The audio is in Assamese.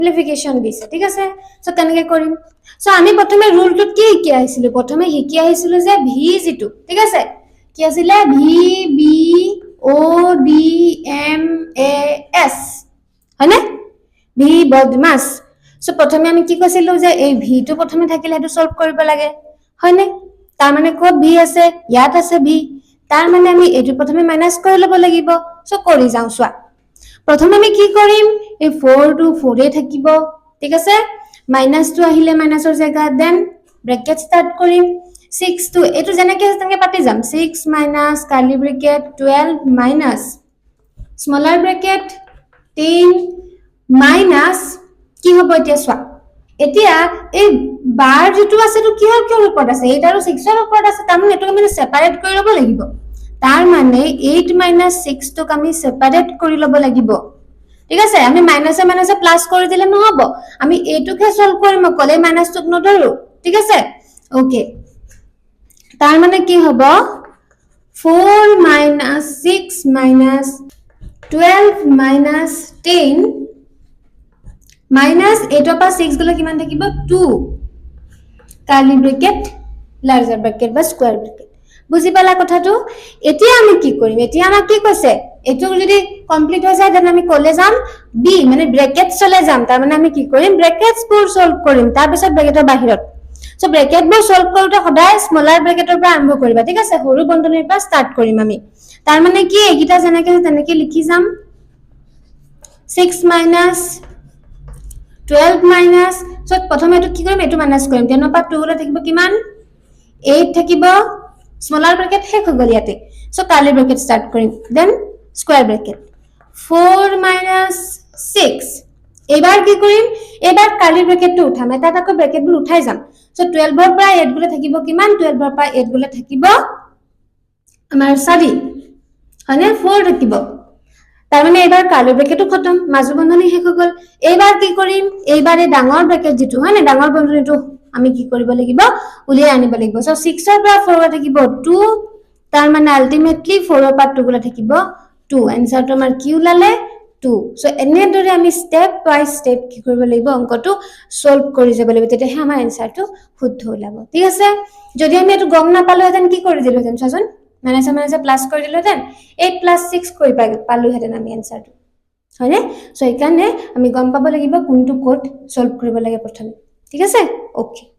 simplification দিছে ঠিক আছে সো কেনেকৈ কৰিম সো আমি প্ৰথমে ৰুলটো কি শিকি আহিছিলো প্ৰথমে শিকি আহিছিলো যে v যেটো ঠিক আছে কি আছিল v b o d m a s হয়নে v বদমাস সো প্ৰথমে আমি কি কৈছিলো যে এই v টো প্ৰথমে থাকিলে হেতু সলভ কৰিব লাগে হয়নে তাৰ মানে ক'ত v আছে ইয়াত আছে v তাৰ মানে আমি এটো প্ৰথমে মাইনাস কৰি লব লাগিব সো কৰি যাও সোৱা প্ৰথমে আমি কি কৰিম এই 4 to 4 এ থাকিব ঠিক আছে মাইনাস টু আহিলে মাইনাসৰ জায়গা দেন ব্ৰ্যাকেট স্টাৰ্ট কৰিম 6 to এটো যেনেকৈ তেনেকৈ পাতি যাম 6 minus curly bracket 12 minus smaller bracket 10 minus কি হ'ব এতিয়া সোৱা এতিয়া এই বাৰ যেটো আছে তো কিহৰ ওপৰত আছে 8 আৰু 6 ৰ ওপৰত আছে তাৰ মানে এটো আমি সেপাৰেট কৰি লব লাগিব তাৰ মানে 8 minus 6 টোক আমি সেপাৰেট কৰি লব লাগিব ঠিক আছে আমি মাইনাসে মাইনাসে প্লাস কৰি দিলে নহব আমি এটোকে সলভ কৰিম অকলে মাইনাস টোক নধৰো ঠিক আছে ওকে তাৰ মানে কি হ'ব 4 minus 6 minus 12 minus 10 minus 8 পৰা 6 গলে কিমান থাকিব 2 curly bracket larger bracket বা square bracket বুজি পালা কথাটো এতিয়া আমি কি কৰিম এতিয়া আমাক কি কৈছে এটো যদি কমপ্লিট হৈ যায় দেন আমি কলে যাম b মানে ব্র্যাকেটস চলে যাম তাৰ মানে আমি কি কৰিম ব্ৰ্যাকেটস বোৰ সলভ কৰিম তাৰ পিছত ব্ৰ্যাকেটৰ বাহিৰত সো ব্ৰ্যাকেট বোৰ সলভ কৰোতে সদায় স্মলাৰ ব্ৰ্যাকেটৰ পৰা আৰম্ভ কৰিবা ঠিক আছে সৰু বন্ধনীৰ পৰা স্টাৰ্ট কৰিম আমি তাৰ মানে কি এইকিটা যেনেকৈ তেনেকৈ লিখি যাম 6 minus 12 minus সো প্ৰথমে এটো কি কৰিম এটো মাইনাস কৰিম 10 পৰা 2 লৈ থাকিব কিমান 8 থাকিব স্মলাৰ ব্ৰ্যাকেট শেষ হৈ গল ইয়াতে সো কাৰ্লি ব্ৰ্যাকেট স্টাৰ্ট কৰিম দেন স্কয়াৰ ব্ৰ্যাকেট 4 minus 6 এবাৰ কি কৰিম এবাৰ কাৰ্লি ব্ৰ্যাকেটটো উঠাম এটা তাকো ব্ৰ্যাকেটবোৰ উঠাই যাম সো 12 ৰ পৰা 8 গলে থাকিব কিমান 12 ৰ পৰা 8 গলে থাকিব আমাৰ 4 হয়নে 4 থাকিব তাৰ মানে এবাৰ কাৰ্লি ব্ৰ্যাকেটটো খতম মাজু বন্ধনী শেষ হৈ গল এবাৰ কি কৰিম এইবাৰে ডাঙৰ ব্ৰ্যাকেট যেটো হয় না ডাঙৰ বন্ধনীটো আমি কি কৰিব লাগিব উলিয়াই আনিব লাগিব সো 6 ৰ পৰা 4 থাকিব 2 তাৰ মানে আলটিমেটলি 4 ৰ পৰা 2 গলে থাকিব 2 এনসাৰটো আমাৰ কি উলালে 2 সো এনে দৰে আমি স্টেপ বাই স্টেপ কি কৰিব লাগিব অংকটো সলভ কৰি যাব লাগিব তেতিয়াহে আমাৰ এনসাৰটো শুদ্ধ ওলাব ঠিক আছে যদি আমি এটো গম না পালো হেতেন কি কৰি দিলো হেতেন চাচোন মাইনাস মাইনাস প্লাস কৰি দিলো হেতেন 8 plus 6 কৰি পালো হেতেন আমি এনসাৰটো হয়নে সো এইকাৰণে আমি গম পাব লাগিব কোনটো কোড সলভ কৰিব লাগে প্ৰথমে ঠিক আছে ওকে